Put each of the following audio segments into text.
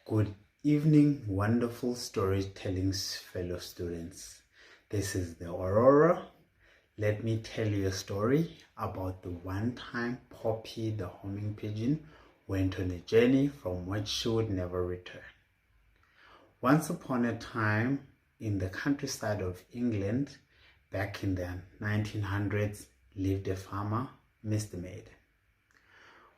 Good evening, wonderful storytelling fellow students. This is the Aurora. Let me tell you a story about the one time Poppy the homing pigeon went on a journey from which she would never return. Once upon a time, in the countryside of England, back in the 1900s, lived a farmer, Mr. Maiden.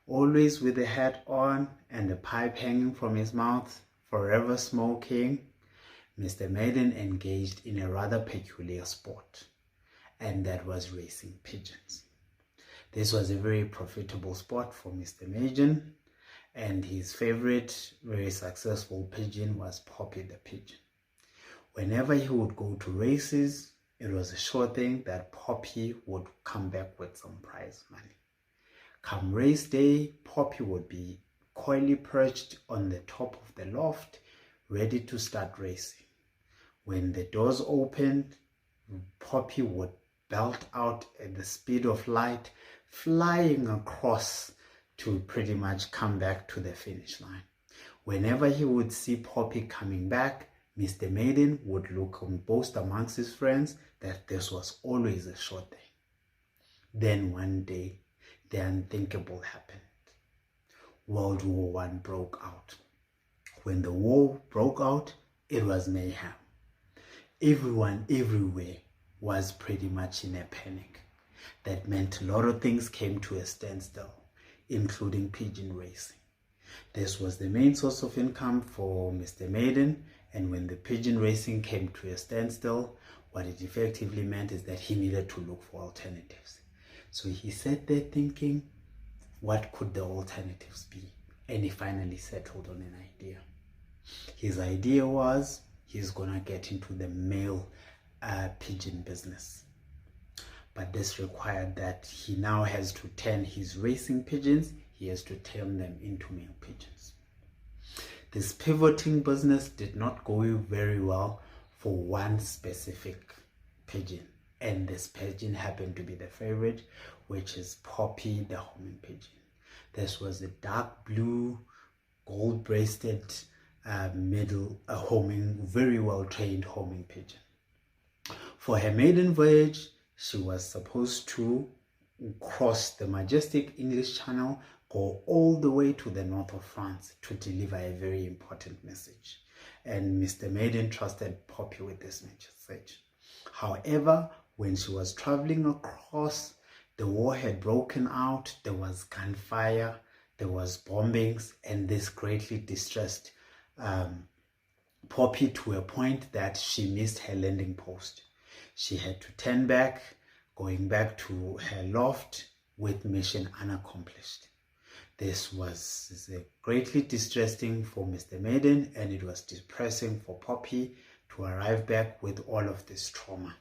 Always with a hat on and a pipe hanging from his mouth, forever smoking, Mr. Maiden engaged in a rather peculiar sport, and that was racing pigeons. This was a very profitable sport for Mr. Maiden, and his favorite, very successful pigeon was Poppy the pigeon. Whenever he would go to races, it was a sure thing that Poppy would come back with some prize money. Come race day, Poppy would be coyly perched on the top of the loft, ready to start racing. When the doors opened, Poppy would belt out at the speed of light, flying across to pretty much come back to the finish line. Whenever he would see Poppy coming back, Mr. Maiden would look and boast amongst his friends that this was always a sure thing. Then one day, the unthinkable happened. World War I broke out. When the war broke out, it was mayhem. Everyone everywhere was pretty much in a panic. That meant a lot of things came to a standstill, including pigeon racing. This was the main source of income for Mr. Maiden, and when the pigeon racing came to a standstill, what it effectively meant is that he needed to look for alternatives. So he sat there thinking, what could the alternatives be? And he finally settled on an idea. His idea was he's gonna get into the male pigeon business. But this required that he now has to turn his racing pigeons, he has to turn them into male pigeons. This pivoting business did not go very well for one specific pigeon. And this pigeon happened to be the favorite, which is Poppy the homing pigeon. This was a dark blue, gold-breasted, very well-trained homing pigeon. For her maiden voyage, she was supposed to cross the majestic English Channel, go all the way to the north of France to deliver a very important message. And Mr. Maiden trusted Poppy with this message. However, when she was traveling across, the war had broken out, there was gunfire, there was bombings, and this greatly distressed Poppy to a point that she missed her landing post. She had to turn back, going back to her loft with mission unaccomplished. This was greatly distressing for Mr. Maiden, and it was depressing for Poppy to arrive back with all of this trauma.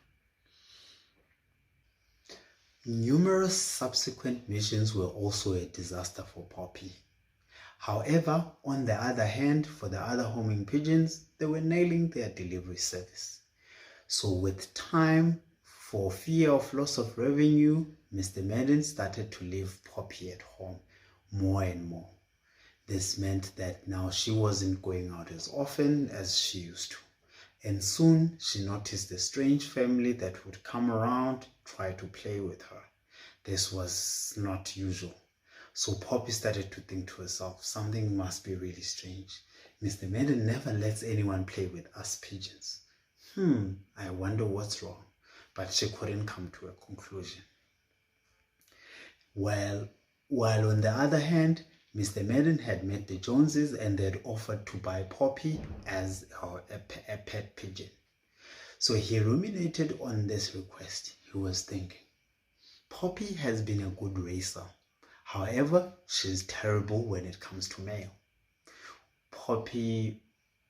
Numerous subsequent missions were also a disaster for Poppy. However, on the other hand, for the other homing pigeons, they were nailing their delivery service. So with time, for fear of loss of revenue, Mr. Maiden started to leave Poppy at home more and more. This meant that now she wasn't going out as often as she used to. And soon she noticed a strange family that would come around, try to play with her. This was not usual. So Poppy started to think to herself, something must be really strange. Mr. Maiden never lets anyone play with us pigeons. I wonder what's wrong. But she couldn't come to a conclusion. While on the other hand, Mr. Maiden had met the Joneses and they had offered to buy Poppy as a pet pigeon. So he ruminated on this request. He was thinking, Poppy has been a good racer. However, she's terrible when it comes to male. Poppy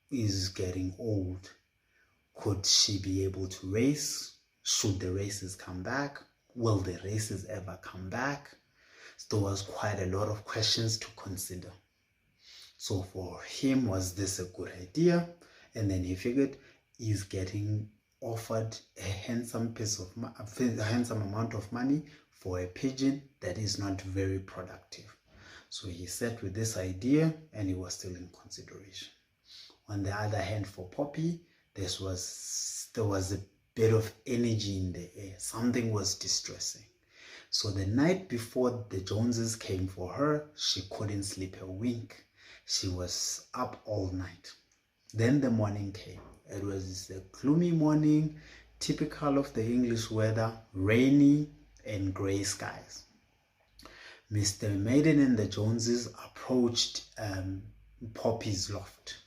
is getting old. Could she be able to race? Should the races come back? Will the races ever come back? There was quite a lot of questions to consider. So for him, was this a good idea? And then he figured he's getting offered a handsome amount of money for a pigeon that is not very productive. So he sat with this idea and it was still in consideration. On the other hand, for Poppy, there was a bit of energy in the air. Something was distressing. So the night before the Joneses came for her, she couldn't sleep a wink. She was up all night. Then the morning came. It was a gloomy morning, typical of the English weather, rainy and gray skies. Mr. Maiden and the Joneses approached Poppy's loft.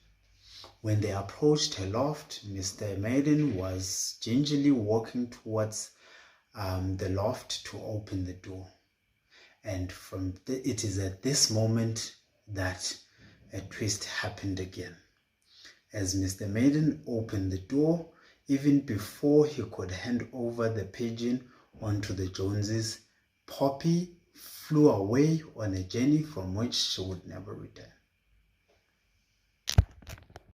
When they approached her loft, Mr. Maiden was gingerly walking towards the loft to open the door. And it is at this moment that a twist happened again. As Mr. Maiden opened the door, even before he could hand over the pigeon onto the Joneses, Poppy flew away on a journey from which she would never return.